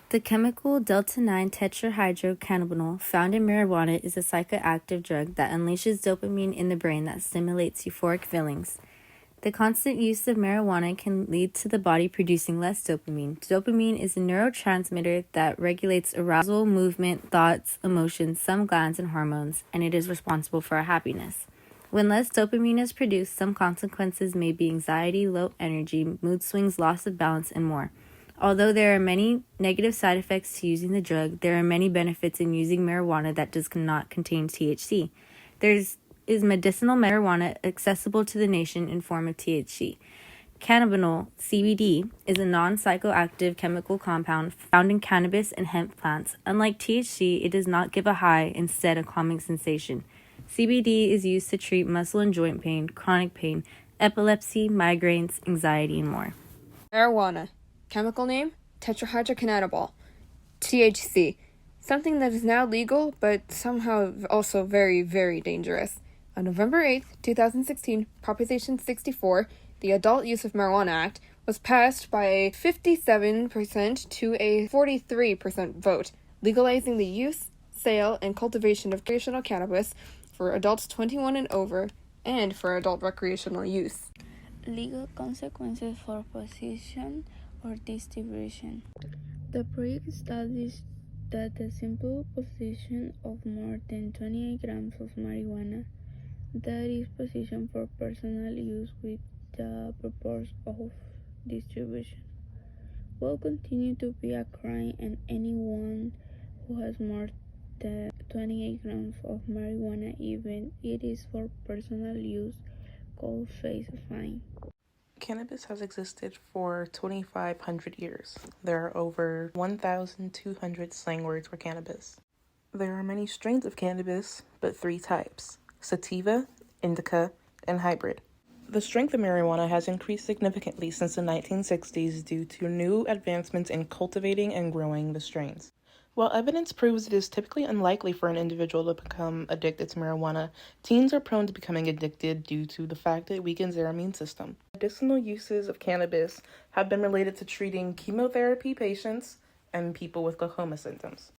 The chemical delta-9 tetrahydrocannabinol found in marijuana is a psychoactive drug that unleashes dopamine in the brain that stimulates euphoric feelings. The constant use of marijuana can lead to the body producing less dopamine. Dopamine is a neurotransmitter that regulates arousal, movement, thoughts, emotions, some glands, and hormones, and it is responsible for our happiness. When less dopamine is produced, some consequences may be anxiety, low energy, mood swings, loss of balance, and more. Although there are many negative side effects to using the drug, there are many benefits in using marijuana that does not contain THC. There is medicinal marijuana accessible to the nation in form of THC. Cannabinol, CBD, is a non-psychoactive chemical compound found in cannabis and hemp plants. Unlike THC, it does not give a high, instead a calming sensation. CBD is used to treat muscle and joint pain, chronic pain, epilepsy, migraines, anxiety, and more. Marijuana. Chemical name, tetrahydrocannabinol. THC. Something that is now legal, but somehow also very, very dangerous. On November 8th, 2016, Proposition 64, the Adult Use of Marijuana Act, was passed by a 57% to a 43% vote, legalizing the use, sale, and cultivation of recreational cannabis for adults 21 and over, and for adult recreational use. Legal consequences for possession or distribution. The project established that the simple possession of more than 28 grams of marijuana, that is possession for personal use with the purpose of distribution, will continue to be a crime, and anyone who has more than 28 grams of marijuana, even if it is for personal use, could face a fine. Cannabis has existed for 2,500 years. There are over 1,200 slang words for cannabis. There are many strains of cannabis, but 3 types: sativa, indica, and hybrid. The strength of marijuana has increased significantly since the 1960s due to new advancements in cultivating and growing the strains. While evidence proves it is typically unlikely for an individual to become addicted to marijuana, teens are prone to becoming addicted due to the fact that it weakens their immune system. Medicinal uses of cannabis have been related to treating chemotherapy patients and people with glaucoma symptoms.